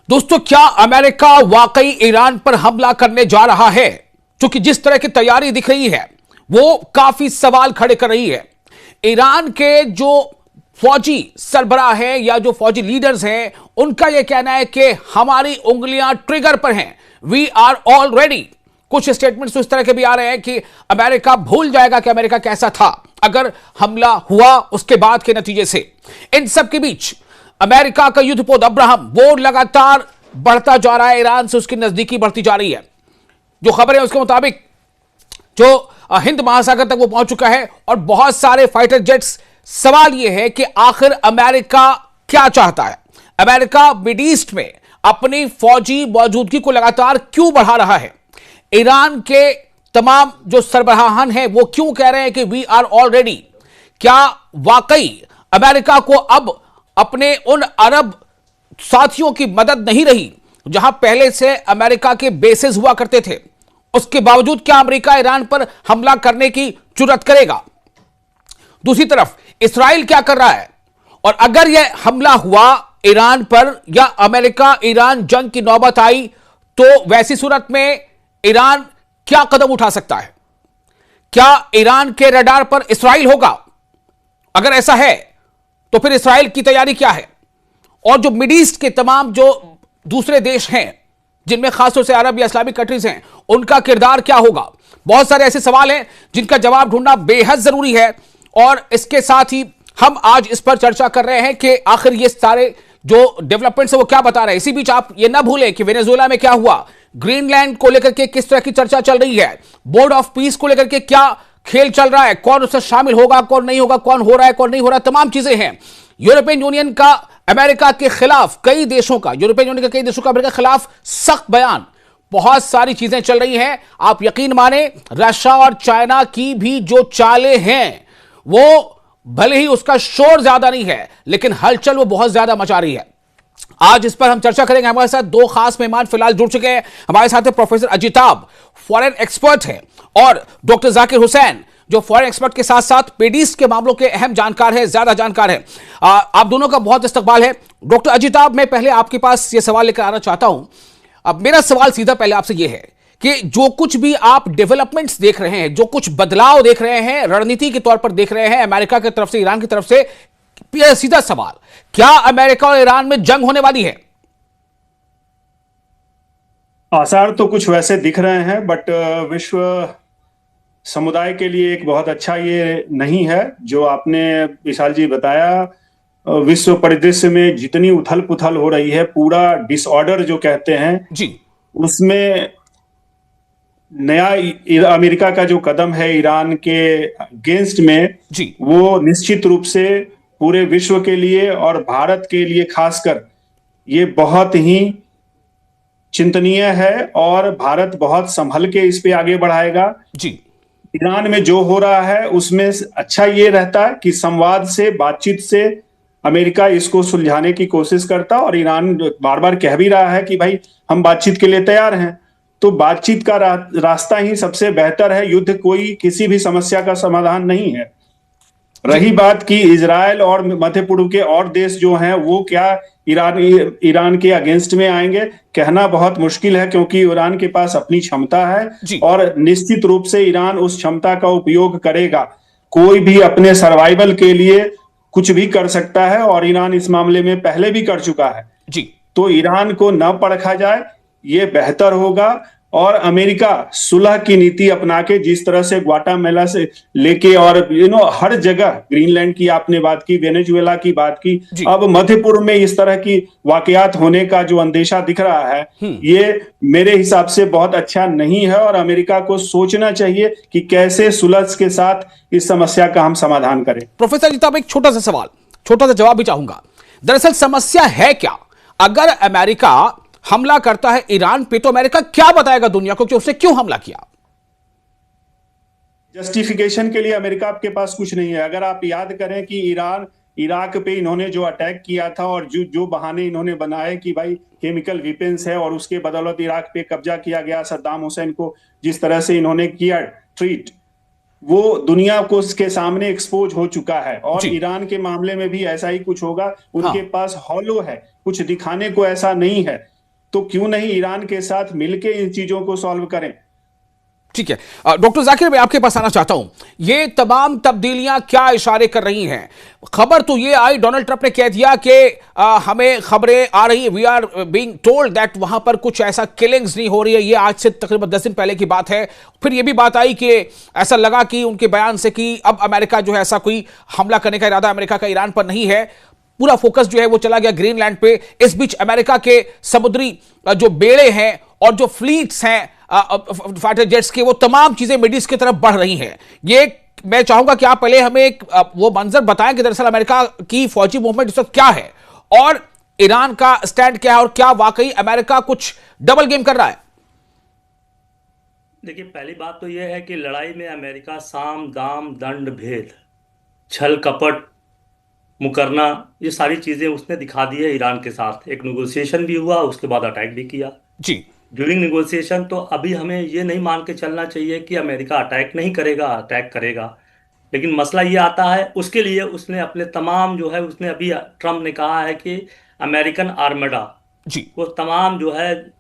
दोस्तों, क्या अमेरिका वाकई ईरान पर हमला करने जा रहा है? क्योंकि जिस तरह की तैयारी दिख रही है वो काफी सवाल खड़े कर रही है। ईरान के जो फौजी सरबराह है या जो फौजी लीडर्स हैं, उनका यह कहना है कि हमारी उंगलियां ट्रिगर पर हैं, वी आर ऑल रेडी। कुछ स्टेटमेंट्स इस तरह के भी आ रहे हैं कि अमेरिका भूल जाएगा कि अमेरिका कैसा था अगर हमला हुआ उसके बाद के नतीजे से। इन सब के बीच अमेरिका का युद्धपोत अब्राहम वो लगातार बढ़ता जा रहा है, ईरान से उसकी नजदीकी बढ़ती जा रही है। जो खबर है उसके मुताबिक जो हिंद महासागर तक वो पहुंच चुका है और बहुत सारे फाइटर जेट्स। सवाल यह है कि आखिर अमेरिका क्या चाहता है? अमेरिका मिड ईस्ट में अपनी फौजी मौजूदगी को लगातार क्यों बढ़ा रहा है? ईरान के तमाम जो सरबराहान हैं वो क्यों कह रहे हैं कि वी आर ऑलरेडी? क्या वाकई अमेरिका को अब अपने उन अरब साथियों की मदद नहीं रही जहां पहले से अमेरिका के बेसेस हुआ करते थे? उसके बावजूद क्या अमेरिका ईरान पर हमला करने की जुर्रत करेगा? दूसरी तरफ इस्राइल क्या कर रहा है? और अगर यह हमला हुआ ईरान पर या अमेरिका ईरान जंग की नौबत आई तो वैसी सूरत में ईरान क्या कदम उठा सकता है? क्या ईरान के रडार पर इस्राइल होगा? अगर ऐसा है तो फिर इस्राइल की तैयारी क्या है? और जो मिड ईस्ट के तमाम जो दूसरे देश हैं जिनमें खासतौर से अरब या इस्लामिक कंट्रीज हैं, उनका किरदार क्या होगा? बहुत सारे ऐसे सवाल हैं जिनका जवाब ढूंढना बेहद जरूरी है। और इसके साथ ही हम आज इस पर चर्चा कर रहे हैं कि आखिर ये सारे जो डेवलपमेंट्स है वो क्या बता रहे हैं। इसी बीच आप ये ना भूलें कि वेनेजुएला में क्या हुआ, ग्रीनलैंड को लेकर के किस तरह की चर्चा चल रही है, बोर्ड ऑफ पीस को लेकर के क्या खेल चल रहा है, कौन उससे शामिल होगा कौन नहीं होगा, कौन हो रहा है कौन नहीं हो रहा, तमाम चीजें हैं। यूरोपियन यूनियन का अमेरिका के खिलाफ कई देशों का, यूरोपियन यूनियन के कई देशों का अमेरिका के खिलाफ सख्त बयान, बहुत सारी चीजें चल रही हैं। आप यकीन माने रशिया और चाइना की भी जो चालें हैं वो भले ही उसका शोर ज्यादा नहीं है लेकिन हलचल वो बहुत ज्यादा मचा रही है। आज इस पर हम चर्चा करेंगे। हमारे साथ दो खास मेहमान फिलहाल जुड़ चुके हैं। हमारे साथ है प्रोफेसर अजिताब, फॉरेन एक्सपर्ट है, और डॉक्टर जाकिर हुसैन जो फॉरेन एक्सपर्ट के साथ साथ मिड ईस्ट के मामलों के अहम जानकार है, ज्यादा जानकार है। आप दोनों का बहुत इस्तकबाल है। डॉक्टर अजिताब, मैं पहले आपके पास यह सवाल लेकर आना चाहता हूं। अब मेरा सवाल सीधा पहले आपसे यह है कि जो कुछ भी आप डेवलपमेंट्स देख रहे हैं, जो कुछ बदलाव देख रहे हैं, रणनीति के तौर पर देख रहे हैं अमेरिका की तरफ से, ईरान की तरफ से, सीधा सवाल, क्या अमेरिका और ईरान में जंग होने वाली है? आसार तो कुछ वैसे दिख रहे हैं, बट विश्व समुदाय के लिए एक बहुत अच्छा ये नहीं है जो आपने विशाल जी बताया। विश्व परिदृश्य में जितनी उथल पुथल हो रही है, पूरा डिसऑर्डर जो कहते हैं जी, उसमें नया अमेरिका का जो कदम है ईरान के अगेंस्ट में जी, वो निश्चित रूप से पूरे विश्व के लिए और भारत के लिए खासकर ये बहुत ही चिंतनीय है और भारत बहुत संभल के इस पे आगे बढ़ाएगा। जी, ईरान में जो हो रहा है उसमें अच्छा ये रहता है कि संवाद से, बातचीत से अमेरिका इसको सुलझाने की कोशिश करता, और ईरान बार बार कह भी रहा है कि भाई हम बातचीत के लिए तैयार हैं। तो बातचीत का रास्ता ही सबसे बेहतर है। युद्ध कोई किसी भी समस्या का समाधान नहीं है। रही बात कि इजराइल और मध्य पूर्व के और देश जो हैं वो क्या ईरान के अगेंस्ट में आएंगे, कहना बहुत मुश्किल है, क्योंकि ईरान के पास अपनी क्षमता है और निश्चित रूप से ईरान उस क्षमता का उपयोग करेगा। कोई भी अपने सर्वाइवल के लिए कुछ भी कर सकता है और ईरान इस मामले में पहले भी कर चुका है। जी, तो ईरान को न परखा जाए, ये बेहतर होगा। और अमेरिका सुलह की नीति अपना के, जिस तरह से ग्वाटेमाला से लेके और हर जगह, ग्रीनलैंड की आपने बात की, वेनेजुएला की बात की, अब मध्य पूर्व में इस तरह की वाकयात होने का जो अंदेशा दिख रहा है, ये मेरे हिसाब से बहुत अच्छा नहीं है। और अमेरिका को सोचना चाहिए कि कैसे सुलह के साथ इस समस्या का हम समाधान करें। प्रोफेसर जी, तो एक छोटा सा सवाल, छोटा सा जवाब भी चाहूंगा। दरअसल समस्या है क्या? अगर अमेरिका हमला करता है ईरान पे तो अमेरिका क्या बताएगा दुनिया को कि उसने क्यों हमला किया? जस्टिफिकेशन के लिए अमेरिका के पास कुछ नहीं है। अगर आप याद करें कि इराक पे इन्होंने जो अटैक किया था और जो बहाने इन्होंने बनाए कि भाई केमिकल वेपन्स है और उसके बदौलत इराक पे कब्जा किया गया, सद्दाम हुसैन को जिस तरह से इन्होंने किया ट्रीट, वो दुनिया को उसके सामने एक्सपोज हो चुका है। और ईरान के मामले में भी ऐसा ही कुछ होगा। उनके पास हॉलो है, कुछ दिखाने को ऐसा नहीं है। तो क्यों नहीं ईरान के साथ मिलकर इन चीजों को सॉल्व करें। ठीक है, डॉक्टर जाकिर मैं आपके पास आना चाहता हूं, ये तमाम तब्दीलियां क्या इशारे कर रही हैं? खबर तो ये आई, डोनाल्ड ट्रंप ने कह दिया कि हमें खबरें आ रही हैं, we are being told that वहां पर कुछ ऐसा किलिंग्स नहीं हो रही है। ये आज से तकरीबन 10 दिन पहले की बात है। फिर ये भी बात आई कि ऐसा लगा कि उनके बयान से कि अब अमेरिका जो है ऐसा कोई हमला करने का इरादा अमेरिका का ईरान पर नहीं है। पूरा फोकस जो है वो चला गया ग्रीनलैंड पे। इस बीच अमेरिका के समुद्री जो बेड़े हैं और जो फ्लीट्स हैं फाइटर जेट्स के, वो तमाम चीजें मिडिल ईस्ट की तरफ बढ़ रही हैं। ये मैं चाहूंगा कि आप पहले हमें एक वो मंजर बताएं कि दरअसल अमेरिका की फौजी मूवमेंट इस वक्त क्या है और ईरान का स्टैंड क्या है, और क्या वाकई अमेरिका कुछ डबल गेम कर रहा है? देखिए, पहली बात तो यह है कि लड़ाई में अमेरिका साम दाम दंड भेद छल कपट मुकरना ये सारी चीजें उसने दिखा दी है। ईरान के साथ एक नेगोशिएशन भी हुआ, उसके बाद अटैक भी किया। जी, ड्यूरिंग नेगोशिएशन तो अभी हमें ये नहीं मान के चलना चाहिए कि अमेरिका अटैक नहीं करेगा, अटैक करेगा। लेकिन मसला ये आता है, उसके लिए उसने अपने तमाम जो है, उसने अभी ट्रम्प ने कहा है कि अमेरिकन आर्मडा जी, वो तमाम जो है,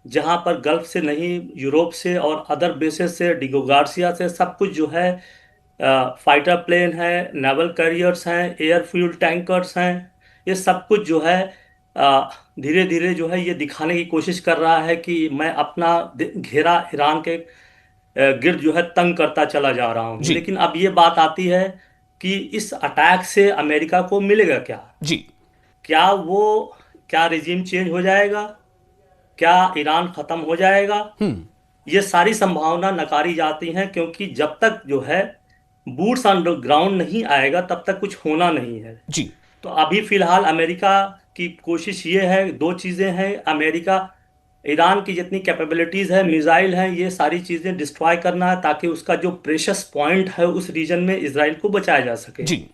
जहां पर गल्फ से नहीं, यूरोप से और अदर बेसेस से, डिगो गार्सिया से, सब कुछ जो है, फाइटर प्लेन है, नेवल कैरियर्स हैं, एयर फ्यूल टैंकर्स हैं, ये सब कुछ जो है धीरे धीरे जो है ये दिखाने की कोशिश कर रहा है कि मैं अपना घेरा ईरान के गिर्द जो है तंग करता चला जा रहा हूँ। जी, लेकिन अब ये बात आती है कि इस अटैक से अमेरिका को मिलेगा क्या? जी, क्या रिजीम चेंज हो जाएगा? क्या ईरान खत्म हो जाएगा? ये सारी संभावना नकारी जाती हैं, क्योंकि जब तक जो है बूट्स ऑन द ग्राउंड नहीं आएगा तब तक कुछ होना नहीं है। जी। तो अभी फिलहाल अमेरिका की कोशिश ये है, दो चीजें हैं। अमेरिका ईरान की जितनी कैपेबिलिटीज है, मिसाइल हैं, ये सारी चीजें डिस्ट्रॉय करना है, ताकि उसका जो प्रेशस पॉइंट है उस रीजन में इजराइल को बचाया जा सके। जी,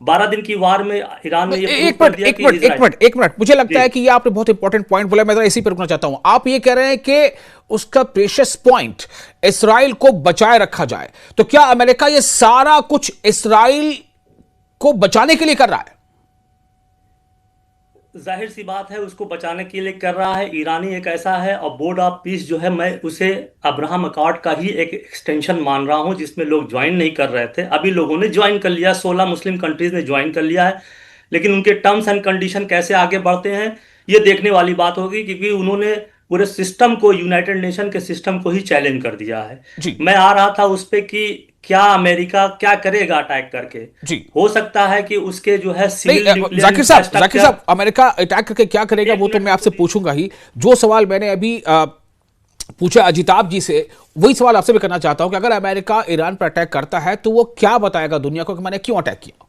12 दिन की वार में ईरान ने ये प्रूव एक कर मिनट दिया एक कि मिनट एक मिनट एक मिनट मुझे लगता जी। है कि ये आपने बहुत इंपॉर्टेंट पॉइंट बोला, मैं जरा इसी पर रुकना चाहता हूं। आप ये कह रहे हैं कि उसका प्रेशियस पॉइंट इसराइल को बचाए रखा जाए, तो क्या अमेरिका ये सारा कुछ इसराइल को बचाने के लिए कर रहा है? जाहिर सी बात है, उसको बचाने के लिए कर रहा है। ईरानी एक ऐसा है, और बोर्ड ऑफ पीस जो है, मैं उसे अब्राहम अकॉर्ड का ही एक एक्सटेंशन मान रहा हूं, जिसमें लोग ज्वाइन नहीं कर रहे थे। अभी लोगों ने ज्वाइन कर लिया, 16 मुस्लिम कंट्रीज ने ज्वाइन कर लिया है। लेकिन उनके टर्म्स एंड कंडीशन कैसे आगे बढ़ते हैं ये देखने वाली बात होगी, क्योंकि उन्होंने पूरे सिस्टम को, यूनाइटेड नेशन के सिस्टम को ही चैलेंज कर दिया है। जी, मैं आ रहा था उस पे कि क्या अमेरिका क्या करेगा अटैक करके। जी, हो सकता है कि उसके जो है नहीं, सिविल न्यूक्लियर जाकिर साहब अमेरिका अटैक करके क्या करेगा वो तो मैं आपसे पूछूंगा ही। जो सवाल मैंने अभी पूछा अजिताभ जी से, वही सवाल आपसे भी करना चाहता हूं कि अगर अमेरिका ईरान पर अटैक करता है तो वो क्या बताएगा दुनिया को कि मैंने क्यों अटैक किया?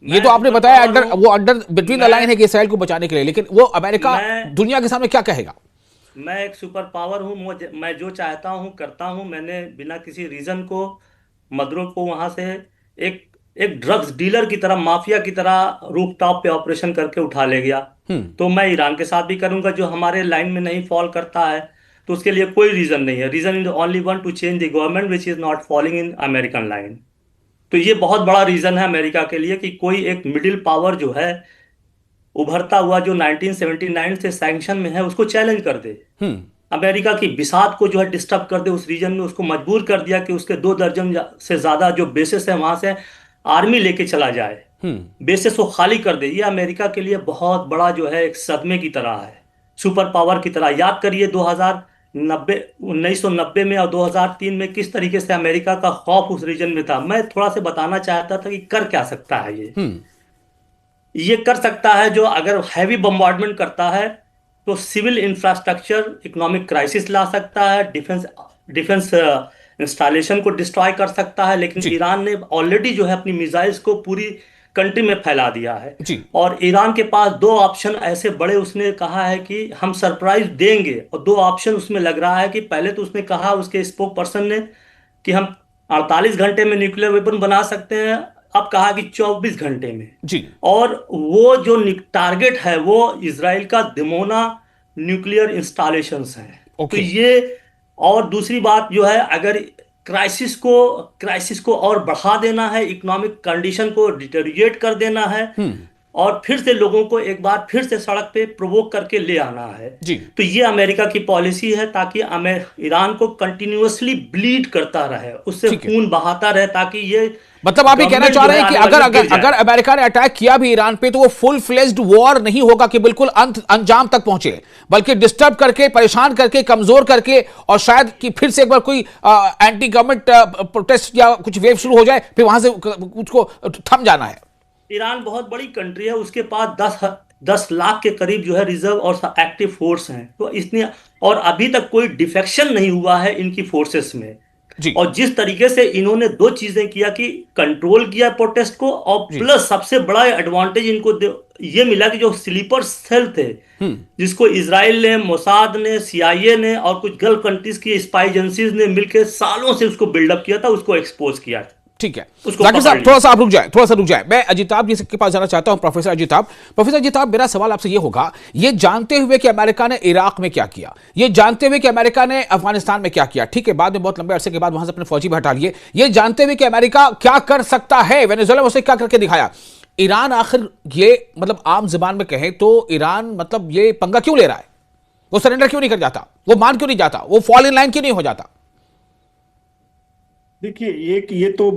ये तो आपने बताया अंडर बिटवीन द लाइन है कि इसराइल को बचाने के लिए, लेकिन वो अमेरिका दुनिया के सामने क्या कहेगा? मैं एक सुपर पावर हूँ, मैं जो चाहता हूँ करता हूँ। मैंने बिना किसी रीजन को मदरों को वहां से एक एक ड्रग्स डीलर की तरह, माफिया की तरह रूफ टॉप पे ऑपरेशन करके उठा ले गया। तो मैं ईरान के साथ भी करूंगा, जो हमारे लाइन में नहीं फॉल करता है। तो उसके लिए कोई रीजन नहीं है। Reason is only one, to change the government which is not following in American line. तो ये बहुत बड़ा रीजन है अमेरिका के लिए कि कोई एक मिडिल पावर जो है उभरता हुआ, जो 1979 से सैंक्शन में है, उसको चैलेंज कर दे। अमेरिका की बिसात को जो है डिस्टर्ब कर दे उस रीजन में। उसको मजबूर कर दिया कि उसके 2 दर्जन से ज्यादा जो बेसिस है वहां से आर्मी लेके चला जाए, बेसिस को खाली कर दे। ये अमेरिका के लिए बहुत बड़ा जो है एक सदमे की तरह है, सुपर पावर की तरह। याद करिए 1990 में और 2003 में किस तरीके से अमेरिका का खौफ उस रीजन में था। मैं थोड़ा सा बताना चाहता था कि कर क्या सकता है ये कर सकता है जो, अगर हैवी बम्बार्डमेंट करता है तो सिविल इंफ्रास्ट्रक्चर, इकोनॉमिक क्राइसिस ला सकता है, डिफेंस इंस्टॉलेशन को डिस्ट्रॉय कर सकता है। लेकिन ईरान ने ऑलरेडी जो है अपनी मिसाइल्स को पूरी कंट्री में फैला दिया है। और ईरान के पास 2 ऑप्शन ऐसे बड़े, उसने कहा है कि हम सरप्राइज देंगे। और 2 ऑप्शन उसमें लग रहा है कि पहले तो उसने कहा, उसके स्पोक पर्सन ने, कि हम 48 घंटे में न्यूक्लियर वेपन बना सकते हैं। अब कहा कि 24 घंटे में जी। और वो जो टारगेट है वो इजराइल का दिमोना न्यूक्लियर इंस्टॉलेशंस है। तो ये, और दूसरी बात जो है, अगर क्राइसिस को और बढ़ा देना है, इकोनॉमिक कंडीशन को डिटेरियोरेट कर देना है, और फिर से लोगों को एक बार फिर से सड़क पे प्रोवोक करके ले आना है। जी। तो ये अमेरिका की पॉलिसी है, ताकि ईरान को कंटिन्यूअसली ब्लीड करता रहे, उससे ठीक है, खून बहाता रहे, ताकि ये मतलब आप ये कहना गवर्नमेंट चाह जो रहे है हैं कि आने अगर वाले गिर अगर जाए। अगर अमेरिका ने अटैक किया भी ईरान पे तो वो फुल फ्लेज्ड वॉर नहीं होगा कि बिल्कुल अंत अंजाम तक पहुंचे, बल्कि डिस्टर्ब करके, परेशान करके, कमजोर करके, और शायद कि फिर से एक बार कोई एंटी गवर्नमेंट प्रोटेस्ट या कुछ वेव शुरू हो जाए, फिर वहां से उसको थम जाना है। ईरान बहुत बड़ी कंट्री है, उसके पास 10 लाख के करीब जो है रिजर्व और एक्टिव फोर्स हैं, तो इसने, और अभी तक कोई डिफेक्शन नहीं हुआ है इनकी फोर्सेस में। जी और जिस तरीके से इन्होंने दो चीजें किया, कि कंट्रोल किया प्रोटेस्ट को, और जी। प्लस सबसे बड़ा एडवांटेज इनको ये मिला कि जो स्लीपर सेल थे, जिसको इजराइल ने, मोसाद ने, सीआईए ने और कुछ गल्फ कंट्रीज की स्पाई एजेंसीज ने मिलकर सालों से उसको बिल्डअप किया था, उसको एक्सपोज किया, ठीक है, उसको जाकिर पकड़ साहब लिया। थोड़ा सा आप रुक जाए, थोड़ा सा रुक जाए। मैं अजिताभ जी के पास जाना चाहता हूं, प्रोफेसर अजिताभ। प्रोफेसर अजिताभ, मेरा सवाल आपसे ये होगा, ये जानते हुए कि अमेरिका ने इराक में क्या किया, ये जानते हुए कि अमेरिका ने अफगानिस्तान में क्या किया, ठीक है, बाद में बहुत लंबे अरसे के बाद वहां से अपने फौजी भी हटा लिए, ये जानते हुए कि अमेरिका क्या कर सकता है, वेनेजुएला में उसे क्या करके दिखाया, ईरान आखिर ये, मतलब आम जुबान में कहें तो ईरान मतलब ये पंगा क्यों ले रहा है? वो सरेंडर क्यों नहीं कर जाता, वो मान क्यों नहीं जाता, वो फॉल इन लाइन क्यों नहीं हो जाता? देखिए, ये तो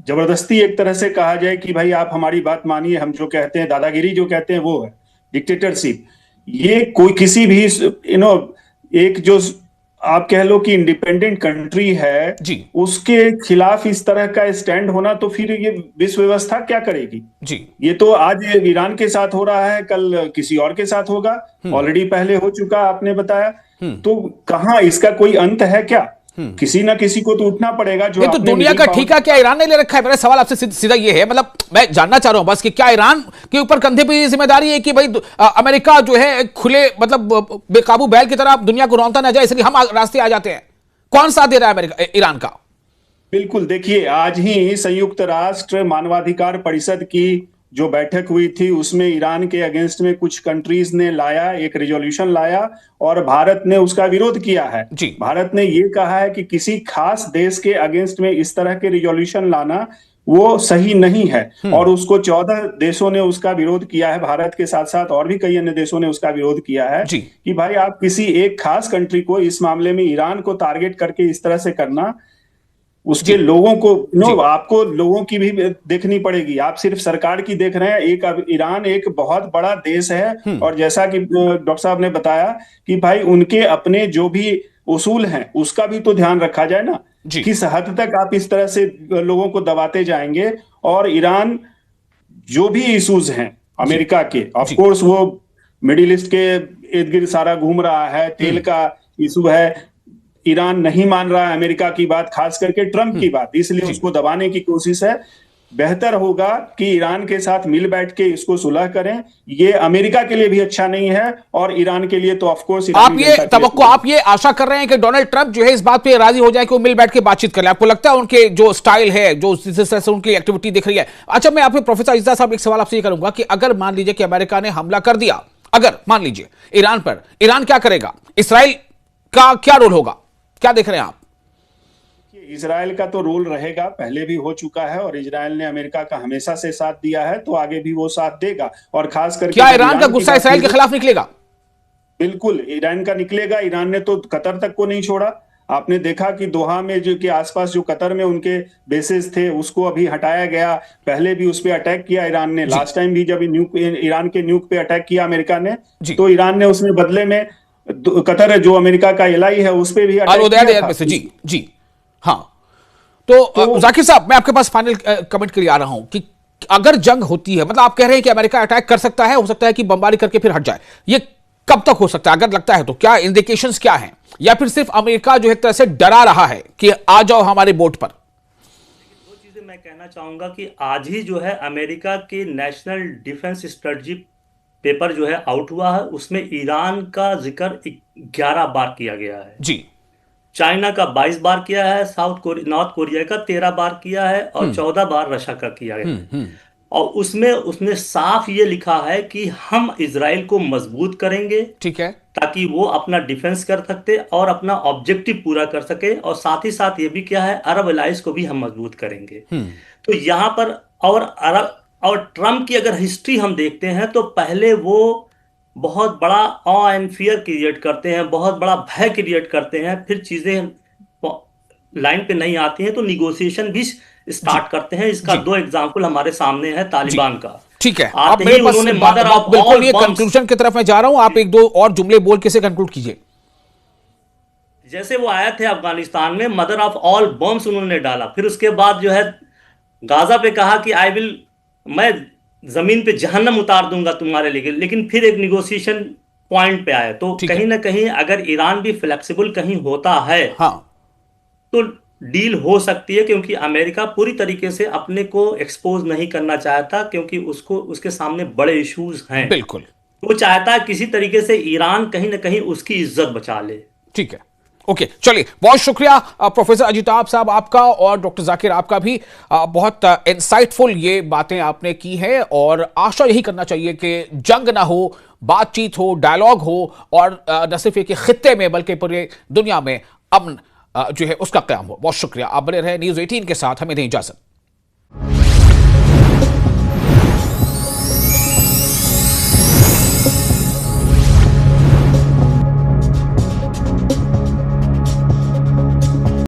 जबरदस्ती एक तरह से कहा जाए कि भाई आप हमारी बात मानिए, हम जो कहते हैं, दादागिरी जो कहते हैं वो है डिक्टेटरशिप। ये कोई किसी भी एक जो आप कह लो कि इंडिपेंडेंट कंट्री है, जी उसके खिलाफ इस तरह का स्टैंड होना, तो फिर ये विश्व व्यवस्था क्या करेगी? जी। ये तो आज ईरान के साथ हो रहा है, कल किसी और के साथ होगा, ऑलरेडी पहले हो चुका, आपने बताया। तो कहाँ इसका कोई अंत है क्या? किसी ना किसी को तो उठना पड़ेगा। जो नहीं तो आपने दुनिया मिडिल का पावर, ठेका क्या ईरान ने ले रखा है? मेरा सवाल आपसे सीधा ये है, मतलब मैं जानना चाह रहा हूं बस कि क्या ईरान के ऊपर कंधे पे ये जिम्मेदारी है कि भाई अमेरिका जो है खुले, मतलब बेकाबू बैल की तरह दुनिया को रौंदता ना जाए, इसलिए हम रास्ते आ जाते हैं? कौन साथ दे रहा है अमेरिका, ईरान का? बिल्कुल। देखिए, आज ही संयुक्त राष्ट्र मानवाधिकार परिषद की जो बैठक हुई थी, उसमें ईरान के अगेंस्ट में कुछ कंट्रीज ने लाया, एक रिजोल्यूशन लाया, और भारत ने उसका विरोध किया है। जी। भारत ने ये कहा है कि किसी खास देश के अगेंस्ट में इस तरह के रिजोल्यूशन लाना वो सही नहीं है, और उसको 14 देशों ने उसका विरोध किया है। भारत के साथ साथ और भी कई अन्य देशों ने उसका विरोध किया है जी। कि भाई आप किसी एक खास कंट्री को, इस मामले में ईरान को टारगेट करके इस तरह से करना, उसके जी लोगों को जी आपको लोगों की भी देखनी पड़ेगी। आप सिर्फ सरकार की देख रहे हैं। अब ईरान एक बहुत बड़ा देश है, और जैसा कि डॉक्टर साहब ने बताया कि भाई उनके अपने जो भी उसूल हैं उसका भी तो ध्यान रखा जाए ना। जी किस हद तक आप इस तरह से लोगों को दबाते जाएंगे? और ईरान जो भी इश्यूज हैं जी अमेरिका के, ऑफ जी। कोर्स वो मिडिल ईस्ट के इर्द गिर्द सारा घूम रहा है, तेल का इशू है, ईरान नहीं मान रहा है अमेरिका की बात, खास करके ट्रंप की बात, इसलिए जी उसको दबाने की कोशिश है। बेहतर होगा कि ईरान के साथ मिल बैठ के इसको सुलह करें। ये अमेरिका के लिए भी अच्छा नहीं है, और ईरान के लिए तो ऑफ कोर्स आप ये तवक्को, आप ये आशा कर रहे हैं कि डोनाल्ड ट्रंप जो है इस बात पे राजी हो जाए कि वो मिल बैठ के बातचीत कर ले? आपको लगता है उनके जो स्टाइल है, जो जिस तरह से उनकी एक्टिविटी दिख रही है? अच्छा, मैं आपके प्रोफेसर अजीजा साहब एक सवाल आपसे ये करूंगा कि अगर मान लीजिए कि अमेरिका ने हमला कर दिया, अगर मान लीजिए ईरान पर, ईरान क्या करेगा? इसराइल का क्या रोल होगा? क्या देख रहे हैं आप? इजराइल का तो रोल रहेगा, पहले भी हो चुका है, और इजराइल ने अमेरिका का हमेशा से साथ दिया है, तो आगे भी वो साथ देगा। और खास करके क्या ईरान का गुस्सा इसराइल के खिलाफ निकलेगा? बिल्कुल ईरान का निकलेगा। ईरान ने तो कतर तक को नहीं छोड़ा। आपने देखा कि दोहा में जो के आसपास जो कतर में उनके बेसेस थे, उसको अभी हटाया गया। पहले भी उस पर अटैक किया ईरान ने, लास्ट टाइम भी जब ईरान के न्यूक पे अटैक किया अमेरिका ने, तो ईरान ने उसमें बदले में कतर जो अमेरिका का एलाई है उस पर भी अटैक किया था। जी जी हाँ। तो जाकिर साहब, मैं आपके पास फाइनल कमेंट के लिए आ रहा हूं कि अगर जंग होती है, मतलब आप कह रहे हैं कि अमेरिका अटैक कर सकता है, हो सकता है कि बमबारी करके फिर हट जाए, ये कब तक हो सकता है अगर लगता है तो? क्या इंडिकेशंस क्या हैं? या फिर सिर्फ अमेरिका जो है तरह से डरा रहा है कि आ जाओ हमारे बोट पर? दो चीजें मैं कहना चाहूंगा कि आज ही जो है अमेरिका के नेशनल डिफेंस स्ट्रेटजी पेपर जो है आउट हुआ है, उसमें ईरान का जिक्र 11 बार किया गया है। जी। चाइना का 22 बार किया है, नॉर्थ कोरिया का 13 बार किया है, और 14 बार रशिया का किया गया है। और उसमें उसने साफ ये लिखा है कि हम इजराइल को मजबूत करेंगे, ठीक है, ताकि वो अपना डिफेंस कर सकते और अपना ऑब्जेक्टिव पूरा कर सके, और साथ ही साथ ये भी क्या है, अरब अलाइंस को भी हम मजबूत करेंगे। तो यहाँ पर, और अरब और ट्रम्प की अगर हिस्ट्री हम देखते हैं तो पहले वो बहुत बड़ा ऑ एंड फियर क्रिएट करते हैं, बहुत बड़ा भय क्रिएट करते हैं, फिर चीजें लाइन पे नहीं आती हैं तो निगोशिएशन भी स्टार्ट करते हैं। इसका जी। 2 एग्जाम्पल हमारे सामने है तालिबान का। ठीक है, आते आप मेरे ही पास उन्होंने मदर ऑफ बिल्कुल ऑल ये बम्स, कंक्लूजन की तरफ मैं जा रहा हूं, आप एक दो और जुमले बोल के से कंक्लूड कीजिए। जैसे वो आए थे अफगानिस्तान में, मदर ऑफ ऑल बम्स उन्होंने डाला, फिर उसके बाद जो है गाजा पे कहा कि मैं जमीन पे जहन्नम उतार दूंगा तुम्हारे लिए, लेकिन फिर एक निगोशिएशन पॉइंट पे आए। तो ठीक है। कहीं ना कहीं अगर ईरान भी फ्लेक्सिबल कहीं होता है हाँ, तो डील हो सकती है, क्योंकि अमेरिका पूरी तरीके से अपने को एक्सपोज नहीं करना चाहता, क्योंकि उसको उसके सामने बड़े इश्यूज हैं। बिल्कुल। वो चाहता है किसी तरीके से ईरान कहीं ना कहीं उसकी इज्जत बचा ले। ठीक है, ओके, चलिए, बहुत शुक्रिया प्रोफेसर अजिताभ साहब आपका, और डॉक्टर जाकिर आपका भी। बहुत इंसाइटफुल ये बातें आपने की हैं, और आशा यही करना चाहिए कि जंग ना हो, बातचीत हो, डायलॉग हो, और न सिर्फ एक खित्ते में बल्कि पूरे दुनिया में अमन जो है उसका क़याम हो। बहुत शुक्रिया, आप बने रहे न्यूज़ 18 के साथ, हमें दें इजाजत।